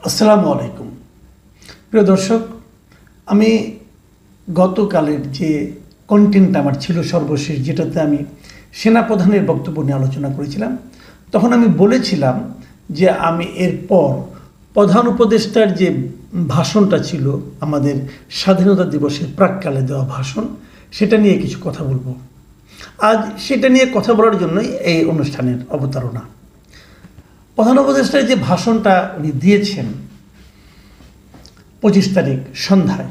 আসসালামু আলাইকুম প্রিয় দর্শক, আমি গতকালের যে কন্টেন্ট আমার ছিল সর্বশেষ, যেটাতে আমি সেনাপ্রধানের বক্তব্য নিয়ে আলোচনা করেছিলাম, তখন আমি বলেছিলাম যে আমি এরপর প্রধান উপদেষ্টার যে ভাষণটা ছিল আমাদের স্বাধীনতা দিবসের প্রাক্কালে দেওয়া ভাষণ, সেটা নিয়ে কিছু কথা বলবো। আজ সেটা নিয়ে কথা বলার জন্যই এই অনুষ্ঠানের অবতারণা। প্রধান উপদেষ্টার যে ভাষণটা উনি দিয়েছেন 25 তারিখ সন্ধ্যায়,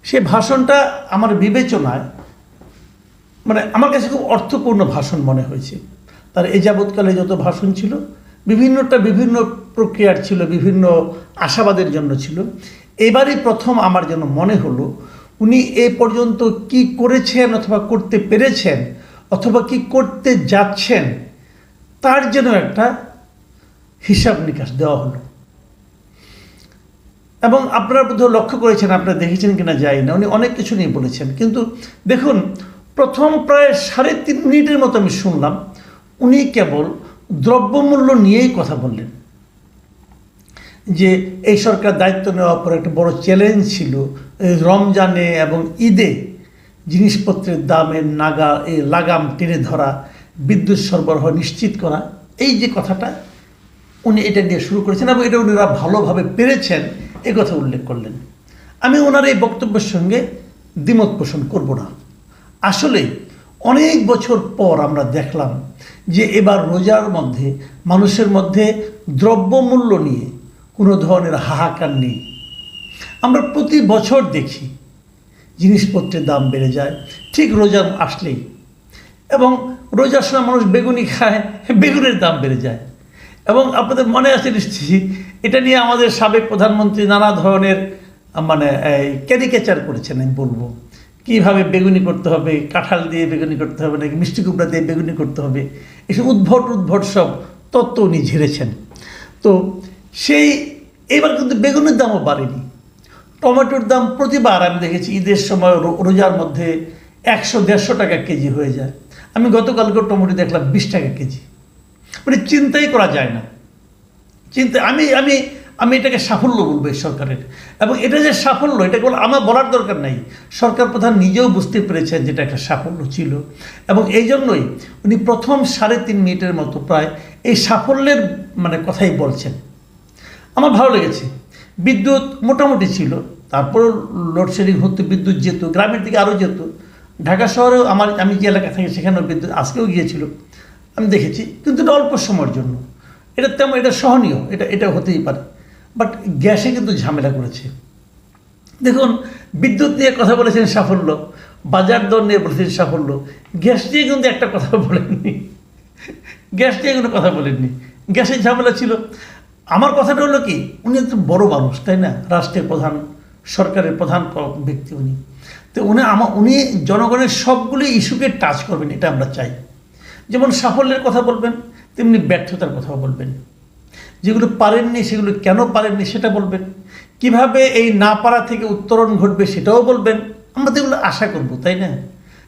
সে ভাষণটা আমার বিবেচনায় আমার কাছে খুব অর্থপূর্ণ ভাষণ মনে হয়েছে। তার এ যাবৎকালে যত ভাষণ ছিল, বিভিন্ন প্রক্রিয়ার ছিল, বিভিন্ন আশাবাদের জন্য ছিল। এবারই প্রথম আমার যেন মনে হলো উনি এ পর্যন্ত কি করেছেন অথবা করতে পেরেছেন অথবা কি করতে যাচ্ছেন, তার যেন একটা হিসাব নিকাশ দেওয়া হলো। এবং আপনারা বোধহয় লক্ষ্য করেছেন, আপনারা দেখেছেন কিনা জানি না, উনি অনেক কিছু নিয়ে বলেছেন। কিন্তু দেখুন, প্রথম প্রায় 3.5 মিনিটের মতো আমি শুনলাম উনি কেবল দ্রব্যমূল্য নিয়েই কথা বললেন, যে এই সরকার দায়িত্ব নেওয়ার পর একটা বড় চ্যালেঞ্জ ছিল রমজানে এবং ঈদে জিনিসপত্রের দামের লাগাম টেনে ধরা, বিদ্যুৎ সরবরাহ নিশ্চিত করা। এই যে কথাটা উনি এটা দিয়ে শুরু করেছেন এবং এটা উনারা ভালোভাবে পেরেছেন, এ কথা উল্লেখ করলেন। আমি ওনার এই বক্তব্যের সঙ্গে দ্বিমত পোষণ করব না। আসলে অনেক বছর পর আমরা দেখলাম যে এবার রোজার মধ্যে মানুষের মধ্যে দ্রব্যমূল্য নিয়ে কোনো ধরনের হাহাকার নেই। আমরা প্রতি বছর দেখি জিনিসপত্রের দাম বেড়ে যায় ঠিক রোজা আসলেই, এবং রোজার সময় মানুষ বেগুনি খায়, বেগুনের দাম বেড়ে যায়। এবং আপনাদের মনে আছে নিশ্চয়ই, এটা নিয়ে আমাদের সাবেক প্রধানমন্ত্রী নানা ধরনের ক্যারিকেচার করেছেন। আমি বলবো কীভাবে বেগুনি করতে হবে, কাঁঠাল দিয়ে বেগুনি করতে হবে নাকি মিষ্টি কুমড়া দিয়ে বেগুনি করতে হবে, এসব উদ্ভট সব তত্ত্ব উনি ঝেড়েছেন। তো এবার কিন্তু বেগুনের দামও বাড়েনি। টমেটোর দাম প্রতিবার আমি দেখেছি ঈদের সময় রোজার মধ্যে 100-150 টাকা কেজি হয়ে যায়। আমি গতকালকে টমেটো দেখলাম 20 টাকা কেজি। চিন্তাই করা যায় না। আমি এটাকে সাফল্য বলবো এই সরকারের। এবং এটা যে সাফল্য, এটা আমার বলার দরকার নাই, সরকার প্রধান নিজেও বুঝতে পেরেছেন যেটা একটা সাফল্য ছিল। এবং এই জন্যই উনি প্রথম 3.5 মিনিটের মতো প্রায় এই সাফল্যের কথাই বলছেন। আমার ভালো লেগেছে। বিদ্যুৎ মোটামুটি ছিল, তারপরও লোডশেডিং হতো, বিদ্যুৎ যেত, গ্রামের দিকে আরও যেত। ঢাকা শহরেও আমি যে এলাকা থাকি সেখানেও বিদ্যুৎ আজকেও গিয়েছিল, আমি দেখেছি, কিন্তু এটা অল্প সময়ের জন্য। এটা সহনীয়, এটা হতেই পারে। বাট গ্যাসে কিন্তু ঝামেলা করেছে। দেখুন, বিদ্যুৎ নিয়ে কথা বলেছেন সাফল্য, বাজার দর নিয়ে বলেছেন সাফল্য, গ্যাস নিয়ে কিন্তু একটা কথা বলেননি। গ্যাসের ঝামেলা ছিল। আমার কথাটা হলো কি, উনি একটু বড় মানুষ, তাই না? রাষ্ট্রের প্রধান, সরকারের প্রধান ব্যক্তি উনি। তো উনি জনগণের সবগুলি ইস্যুকে টাচ করবেন, এটা আমরা চাই। যেমন সাফল্যের কথা বলবেন, তেমনি ব্যর্থতার কথাও বলবেন। যেগুলো পারেননি সেগুলো কেন পারেননি সেটা বলবেন। কিভাবে এই না পারা থেকে উত্তরণ ঘটবে সেটাও বলবেন। আমরা তো এগুলো আশা করব, তাই না?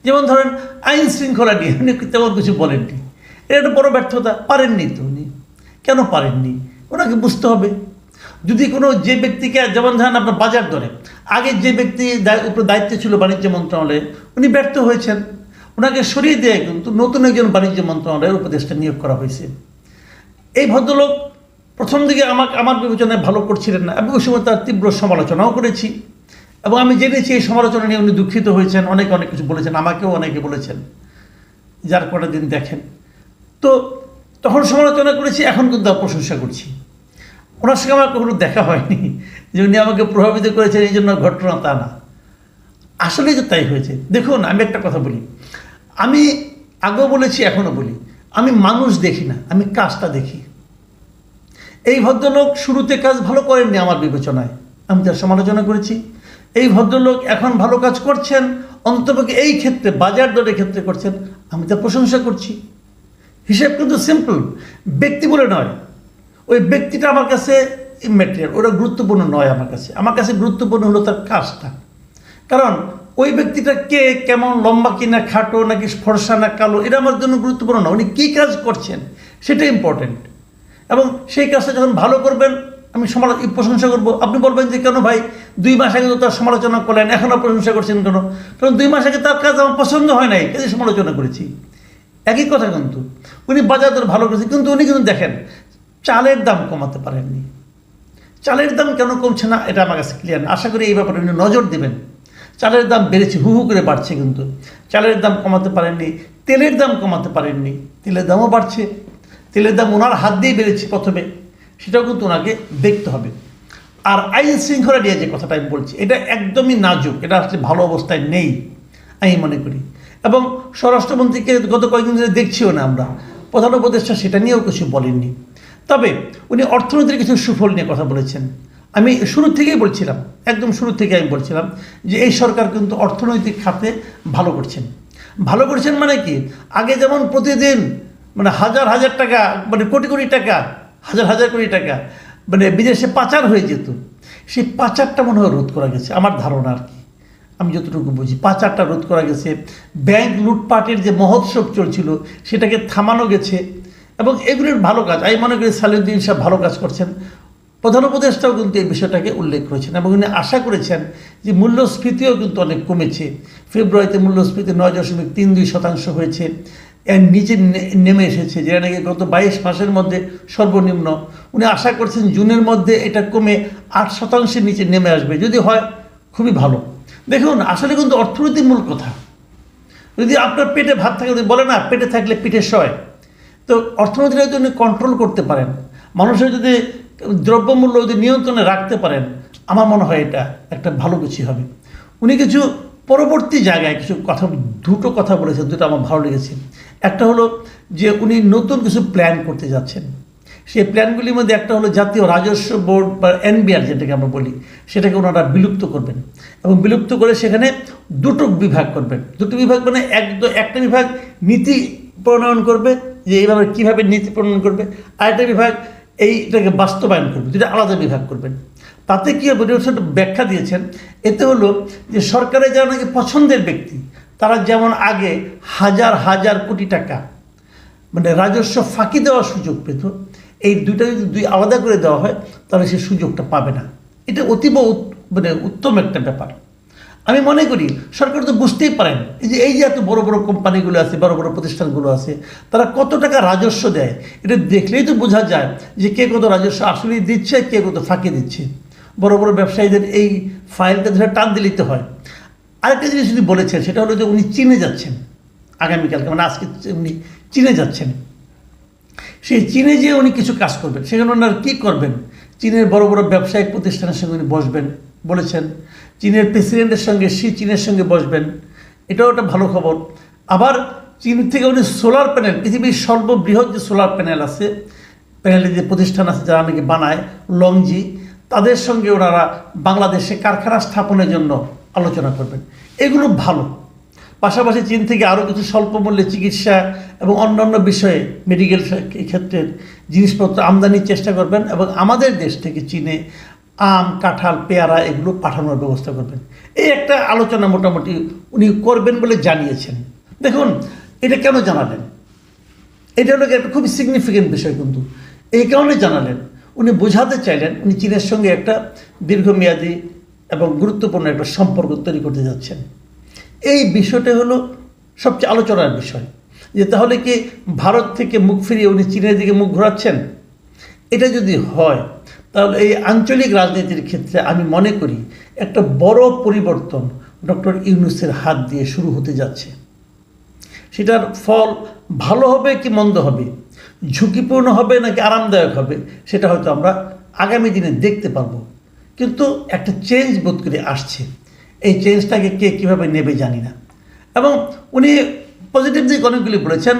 যেমন ধরেন আইন শৃঙ্খলা নিয়ে উনি তেমন কিছু বলেননি, এটা একটা বড় ব্যর্থতা। পারেননি তো উনি, কেন পারেননি ওনাকে বুঝতে হবে। যদি যে ব্যক্তিকে, যেমন ধরেন আপনার বাজার দরে, আগে যে ব্যক্তি উপরে দায়িত্বে ছিল বাণিজ্য মন্ত্রণালয়ে, উনি ব্যর্থ হয়েছেন, ওনাকে সরিয়ে দেয় কিন্তু নতুন একজন বাণিজ্য মন্ত্রণালয়ের উপদেষ্টা নিয়োগ করা হয়েছে। এই ভদ্রলোক প্রথম দিকে আমার বিবেচনায় ভালো করছিলেন না। আমি ওই সময় তার তীব্র সমালোচনাও করেছি এবং আমি জেনেছি এই সমালোচনা নিয়ে উনি দুঃখিত হয়েছেন, অনেক কিছু বলেছেন, আমাকেও অনেকে বলেছেন, যার কটা দিন দেখেন। তো তখন সমালোচনা করেছি, এখন কিন্তু প্রশংসা করছি। ওনার সঙ্গে আমার কখনো দেখা হয়নি যে উনি আমাকে প্রভাবিত করেছেন এই জন্য ঘটনা, তা না। আসলেই তো তাই হয়েছে। দেখুন, আমি একটা কথা বলি, আমি আগেও বলেছি, এখনও বলি, আমি মানুষ দেখি না, আমি কাজটা দেখি। এই ভদ্রলোক শুরুতে কাজ ভালো করেননি আমার বিবেচনায়, আমি তার সমালোচনা করেছি। এই ভদ্রলোক এখন ভালো কাজ করছেন, অন্ততপক্ষে এই ক্ষেত্রে বাজার দরের ক্ষেত্রে করছেন, আমি তার প্রশংসা করছি। হিসেব কিন্তু সিম্পল, ব্যক্তি বলে নয়। ওই ব্যক্তিটা আমার কাছে ইম্যাটেরিয়াল, ওটা গুরুত্বপূর্ণ নয় আমার কাছে গুরুত্বপূর্ণ হলো তার কাজটা। কারণ ওই ব্যক্তিটা কে, কেমন, লম্বা কিনা খাটো নাকি ফর্সা না কালো, এটা আমার জন্য গুরুত্বপূর্ণ না। উনি কী কাজ করছেন সেটা ইম্পর্টেন্ট। এবং সেই কাজটা যখন ভালো করবেন আমি প্রশংসা করব, আপনি বলবেন যে কেন ভাই 2 মাস আগে তো তার সমালোচনা করলেন, এখনও প্রশংসা করছেন কেন? কারণ 2 মাস আগে তার কাজ আমার পছন্দ হয় নাই, এই সমালোচনা করেছি। একই কথা, কিন্তু উনি বাজার দর ভালো করেছে, কিন্তু উনি কিন্তু দেখেন চালের দাম কমাতে পারেননি। চালের দাম কেন কমছে না এটা আমার কাছে ক্লিয়ার না। আশা করি এই ব্যাপারে উনি নজর দেবেন। চালের দাম বেড়েছে, হু হু করে বাড়ছে, কিন্তু চালের দাম কমাতে পারেননি। তেলের দাম কমাতে পারেননি, তেলের দামও বাড়ছে। তেলের দাম ওনার হাত দিয়ে বেড়েছে প্রথমে, সেটাও কিন্তু ওনাকে দেখতে হবে। আর আইন শৃঙ্খলা নিয়ে যে কথাটা আমি বলছি, এটা একদমই নাজুক, এটা আসলে ভালো অবস্থায় নেই আমি মনে করি। এবং স্বরাষ্ট্রমন্ত্রীকে গত কয়েকদিন ধরে দেখছিও না আমরা, প্রধান উপদেষ্টা সেটা নিয়েও কিছু বলেননি। তবে উনি অর্থনীতির কিছু সুফল নিয়ে কথা বলেছেন। আমি শুরু থেকেই বলছিলাম, একদম শুরু থেকে আমি বলছিলাম যে এই সরকার কিন্তু অর্থনৈতিক খাতে ভালো করছেন। ভালো করছেন মানে কি, আগে যেমন প্রতিদিন মানে হাজার হাজার টাকা, মানে কোটি কোটি টাকা, হাজার হাজার কোটি টাকা মানে বিদেশে পাচার হয়ে যেত, সেই পাচারটা মনে হয় রোধ করা গেছে আমার ধারণা আর কি, আমি যতটুকু বুঝি পাচারটা রোধ করা গেছে। ব্যাংক লুটপাটের যে মহোৎসব চলছিল সেটাকে থামানো গেছে, এবং এগুলির ভালো কাজ আমি মনে করি সালেউদ্দিন সাহেব ভালো কাজ করছেন। প্রধান উপদেষ্টাও কিন্তু এই বিষয়টাকে উল্লেখ করেছেন, এবং উনি আশা করেছেন যে মূল্যস্ফীতিও কিন্তু অনেক কমেছে। ফেব্রুয়ারিতে মূল্যস্ফীতি 9.32% হয়েছে, এর নিচে নেমে এসেছে, যেটা নাকি গত 22 মাসের মধ্যে সর্বনিম্ন। উনি আশা করছেন জুনের মধ্যে এটা কমে 8% নিচে নেমে আসবে, যদি হয় খুবই ভালো। দেখুন আসলে কিন্তু অর্থনীতির মূল কথা, যদি আপনার পেটে ভাত থাকে, যদি বলে না পেটে থাকলে পিঠে সয়, তো অর্থনীতিটা যদি উনি কন্ট্রোল করতে পারেন, মানুষের যদি দ্রব্যমূল্য যদি নিয়ন্ত্রণে রাখতে পারেন, আমার মনে হয় এটা একটা ভালো কিছু হবে। উনি কিছু পরবর্তী জায়গায় কিছু কথা, দুটো কথা বলেছেন, দুটো আমার ভালো লেগেছে। একটা হলো যে উনি নতুন কিছু প্ল্যান করতে যাচ্ছেন, সেই প্ল্যানগুলির মধ্যে একটা হলো জাতীয় রাজস্ব বোর্ড বা এনবিআর যেটাকে আমরা বলি, সেটাকে ওনারা বিলুপ্ত করবেন, এবং বিলুপ্ত করে সেখানে 2টো বিভাগ করবেন। 2টো বিভাগ মানে একটা বিভাগ নীতি প্রণয়ন করবে, যে এইভাবে কীভাবে নীতি প্রণয়ন করবে, আরেকটা বিভাগ এইটাকে বাস্তবায়ন করবে, দুটো আলাদা বিভাগ করবেন। তাতে কী হবে সেটা ব্যাখ্যা দিয়েছেন। এতে হলো যে সরকারের যারা নাকি পছন্দের ব্যক্তি, তারা যেমন আগে হাজার হাজার কোটি টাকা মানে রাজস্ব ফাঁকি দেওয়ার সুযোগ পেত, এই দুইটা যদি আলাদা করে দেওয়া হয় তাহলে সেই সুযোগটা পাবে না। এটা অতীব মানে উত্তম একটা ব্যাপার। আমি মনে করি সরকার তো বুঝতেই পারেন এই যে এত বড় বড় কোম্পানিগুলো আছে, বড় বড় প্রতিষ্ঠানগুলো আছে, তারা কত টাকা রাজস্ব দেয়, এটা দেখলেই তো বোঝা যায় যে কে কত রাজস্ব আসলেই দিচ্ছে, কে কত ফাঁকি দিচ্ছে। বড় বড় ব্যবসায়ীদের এই ফাইলটা ধরে টান দিলিতে হয়। আরেকটা জিনিস উনি বলেছেন, সেটা হলো যে উনি চীনে যাচ্ছেন আগামীকালকে, মানে আজকে উনি চীনে যাচ্ছেন। সেই চীনে যেয়ে উনি কিছু কাজ করবেন, সেখানে ওনারা কী করবেন, চীনের বড় বড় ব্যবসায়িক প্রতিষ্ঠানের সঙ্গে উনি বসবেন বলেছেন, চীনের প্রেসিডেন্টের সঙ্গে চীনের সঙ্গে বসবেন, এটাও একটা ভালো খবর। আবার চীন থেকে উনি সোলার প্যানেল, পৃথিবীর সর্ববৃহৎ যে সোলার প্যানেল আছে, প্যানেলের যে প্রতিষ্ঠান আছে যারা নাকি বানায় লংজি, তাদের সঙ্গে ওনারা বাংলাদেশে কারখানা স্থাপনের জন্য আলোচনা করবেন। এগুলো ভালো। পাশাপাশি চীন থেকে আরও কিছু স্বল্প মূল্যে চিকিৎসা এবং অন্যান্য বিষয়ে মেডিকেল ক্ষেত্রের জিনিসপত্র আমদানির চেষ্টা করবেন, এবং আমাদের দেশ থেকে চীনে আম, কাঁঠাল, পেয়ারা এগুলো পাঠানোর ব্যবস্থা করবেন। এই একটা আলোচনা মোটামুটি উনি করবেন বলে জানিয়েছেন। দেখুন এটা কেন জানালেন, এটা হলো একটা খুবই সিগনিফিকেন্ট বিষয়, কিন্তু এই কারণে জানালেন উনি বোঝাতে চাইলেন উনি চীনের সঙ্গে একটা দীর্ঘমেয়াদী এবং গুরুত্বপূর্ণ একটা সম্পর্ক তৈরি করতে যাচ্ছেন। এই বিষয়টা হলো সবচেয়ে আলোচনার বিষয়, যে তাহলে কি ভারত থেকে মুখ ফিরিয়ে উনি চীনের দিকে মুখ ঘোরাচ্ছেন। এটা যদি হয় তাহলে এই আঞ্চলিক রাজনীতির ক্ষেত্রে আমি মনে করি একটা বড় পরিবর্তন ডক্টর ইউনূসের হাত দিয়ে শুরু হতে যাচ্ছে। সেটার ফল ভালো হবে কি মন্দ হবে, ঝুঁকিপূর্ণ হবে নাকি আরামদায়ক হবে, সেটা হয়তো আমরা আগামী দিনে দেখতে পারবো। কিন্তু একটা চেঞ্জ বোধ করে আসছে, এই চেঞ্জটাকে কে কীভাবে নেবে জানি না। এবং উনি পজিটিভ দিক অনেকগুলি বলেছেন,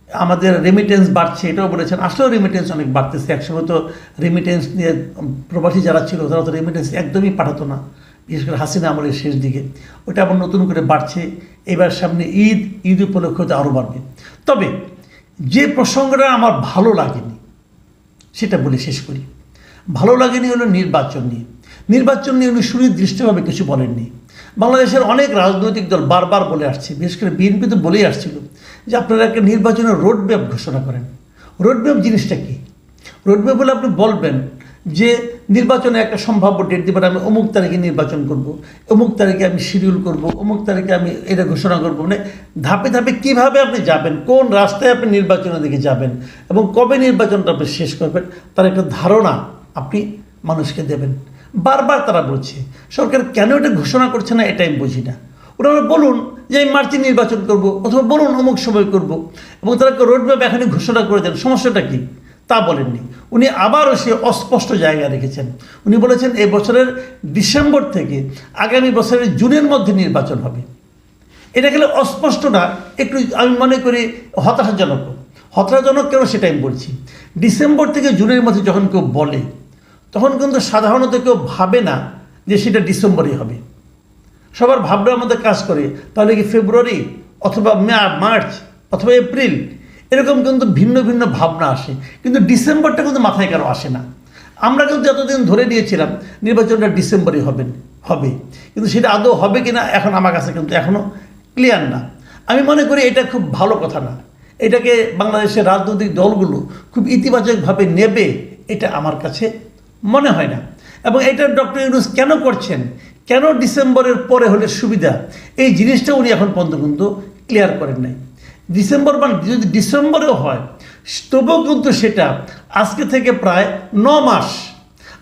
আমাদের রেমিটেন্স বাড়ছে এটাও বলেছেন। আসলেও রেমিটেন্স অনেক বাড়তেছে। একসময় তো রেমিটেন্স নিয়ে প্রবাসী যারা ছিল তারা তো রেমিটেন্স একদমই পাঠাতো না, বিশেষ করে হাসিনা আমলের শেষ দিকে। ওটা আবার নতুন করে বাড়ছে, এবার সামনে ঈদ উপলক্ষে তো আরও বাড়বে। তবে যে প্রসঙ্গটা আমার ভালো লাগেনি সেটা বলে শেষ করি। ভালো লাগেনি হলো নির্বাচন নিয়ে। নির্বাচন নিয়ে উনি সুনির্দিষ্টভাবে কিছু বলেননি। বাংলাদেশের অনেক রাজনৈতিক দল বারবার বলে আসছে, বিশেষ করে বিএনপি তো বলেই আসছিল যে আপনারা একটা নির্বাচনের রোডম্যাপ ঘোষণা করেন। রোডম্যাপ জিনিসটা কি? রোডম্যাপ বলে আপনি বলবেন যে নির্বাচনে একটা সম্ভাব্য ডেট দিবেন, আমি অমুক তারিখে নির্বাচন করব, অমুক তারিখে আমি শিডিউল করব, অমুক তারিখে আমি এটা ঘোষণা করব, মানে ধাপে ধাপে কীভাবে আপনি যাবেন, কোন রাস্তায় আপনি নির্বাচনের দিকে যাবেন এবং কবে নির্বাচনটা আপনি শেষ করবেন, তার একটা ধারণা আপনি মানুষকে দেবেন। বারবার তারা বলছে সরকার কেন এটা ঘোষণা করছে না, এটা আমি বুঝি না। ওনারা বলুন যে আমি মার্চে নির্বাচন করব, অথবা বলুন অমুক সময় করব, এবং তারা রোডম্যাপ এখানে ঘোষণা করে দেন, সমস্যাটা কী তা বলেননি। উনি আবারও সে অস্পষ্ট জায়গা রেখেছেন। উনি বলেছেন এই বছরের ডিসেম্বর থেকে আগামী বছরের জুনের মধ্যে নির্বাচন হবে। এটা গেলে অস্পষ্ট না, একটু আমি মনে করি হতাশাজনক। হতাশাজনক কেন সেটা আমি বলছি, ডিসেম্বর থেকে জুনের মধ্যে যখন কেউ বলে তখন কিন্তু সাধারণত কেউ ভাবে না যে সেটা ডিসেম্বরেই হবে। সবার ভাবনার মধ্যে কাজ করে তাহলে কি ফেব্রুয়ারি অথবা মার্চ অথবা এপ্রিল, এরকম কিন্তু ভিন্ন ভিন্ন ভাবনা আসে, কিন্তু ডিসেম্বরটা কিন্তু মাথায় কারো আসে না। আমরা কিন্তু এতদিন ধরে নিয়েছিলাম নির্বাচনটা ডিসেম্বরে হবে, কিন্তু সেটা আদৌ হবে কি না এখন আমার কাছে কিন্তু এখনও ক্লিয়ার না। আমি মনে করি এটা খুব ভালো কথা না, এটাকে বাংলাদেশের রাজনৈতিক দলগুলো খুব ইতিবাচকভাবে নেবে এটা আমার কাছে মনে হয় না। এবং এটা ডক্টর ইউনূস কেন করছেন, কেন ডিসেম্বরের পরে হলে সুবিধা, এই জিনিসটা উনি এখন পর্যন্ত কিন্তু ক্লিয়ার করেন নাই। ডিসেম্বর মানে যদি ডিসেম্বরেও হয় তবুও কিন্তু সেটা আজকে থেকে প্রায় 9 মাস,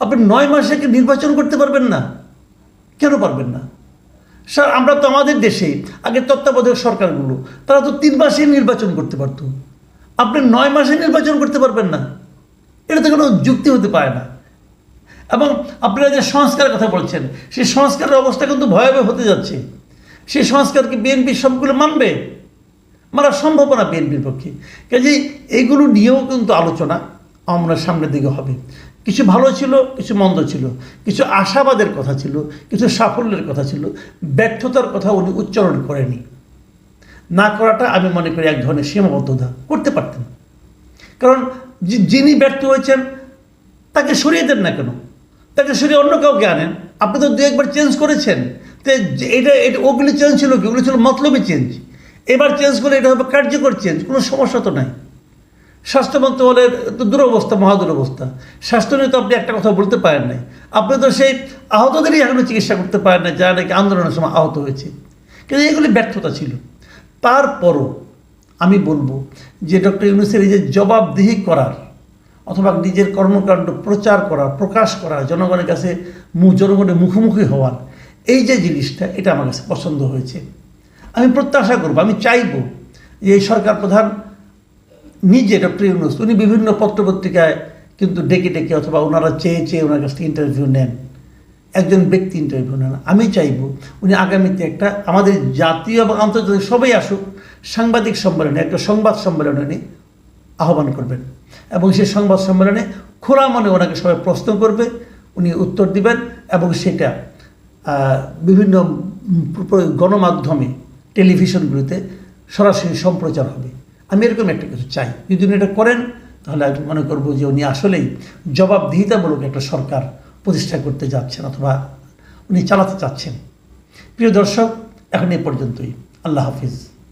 আপনি 9 মাসে কি নির্বাচন করতে পারবেন না? কেন পারবেন না স্যার? আমরা তো আমাদের দেশে আগে তত্ত্বাবধায়ক সরকারগুলো তারা তো 3 মাসে নির্বাচন করতে পারতো, আপনি 9 মাসে নির্বাচন করতে পারবেন না? এটা তো কোনো যুক্তি হতে পারে না। এবং আপনারা যে সংস্কারের কথা বলছেন, সেই সংস্কারের অবস্থা কিন্তু ভয়াবহ হতে যাচ্ছে। সেই সংস্কারকে বিএনপি সবগুলো মানা সম্ভব না বিএনপির পক্ষে। কাজেই এইগুলো নিয়েও কিন্তু আলোচনা আমরা সামনের দিকে হবে। কিছু ভালো ছিল, কিছু মন্দ ছিল, কিছু আশাবাদের কথা ছিল, কিছু সাফল্যের কথা ছিল, ব্যর্থতার কথা উনি উচ্চারণ করেনি। না করাটা আমি মনে করি এক ধরনের সীমাবদ্ধতা, করতে পারতেন। কারণ যিনি ব্যর্থ হয়েছেন তাকে সরিয়ে দেন না কেন, তাকে সরিয়ে অন্য কাউকে আনেন। আপনি তো 2-1বার চেঞ্জ করেছেন, তো এটা ওগুলি চেঞ্জ ছিল কি? ওগুলি ছিল মতলবী চেঞ্জ। এবার চেঞ্জ করলে এটা হবে কার্যকর চেঞ্জ, কোনো সমস্যা তো নাই। স্বাস্থ্য মন্ত্রণালয়ের তো দুরবস্থা, মহাদুরবস্থা। স্বাস্থ্য নিয়ে তো আপনি একটা কথা বলতে পারেন নাই। আপনি তো সেই আহতদেরই এখনও চিকিৎসা করতে পারেন না যারা নাকি আন্দোলনের সময় আহত হয়েছে। কিন্তু এগুলি ব্যর্থতা ছিল। তারপরও আমি বলবো যে ডক্টর ইউনূসের এই যে জবাবদিহি করার অথবা নিজের কর্মকাণ্ড প্রচার করার, প্রকাশ করার, জনগণের কাছে জনগণের মুখোমুখি হওয়ার এই যে জিনিসটা, এটা আমার কাছে পছন্দ হয়েছে। আমি প্রত্যাশা করব, আমি চাইব যে এই সরকার প্রধান নিজে ডক্টর ইউনূস উনি বিভিন্ন পত্রপত্রিকায় কিন্তু ডেকে অথবা ওনারা চেয়ে ওনার কাছ থেকে ইন্টারভিউ নেন, একজন ব্যক্তি ইন্টারভিউ নেন। আমি চাইব উনি আগামীতে একটা আমাদের জাতীয় এবং আন্তর্জাতিক সবাই আসুক সাংবাদিক সম্মেলনে, একটা সংবাদ সম্মেলনে উনি আহ্বান করবেন এবং সেই সংবাদ সম্মেলনে খোলা মনে ওনাকে সবাই প্রশ্ন করবে, উনি উত্তর দিবেন এবং সেটা বিভিন্ন গণমাধ্যমে, টেলিভিশনগুলিতে সরাসরি সম্প্রচার হবে। আমি এরকম একটা কিছু চাই। যদি উনি এটা করেন তাহলে আমি মনে করবো যে উনি আসলেই জবাবদিহিতামূলক একটা সরকার প্রতিষ্ঠা করতে যাচ্ছেন অথবা উনি চালাতে চাচ্ছেন। প্রিয় দর্শক, এখন এ পর্যন্তই। আল্লাহ হাফিজ।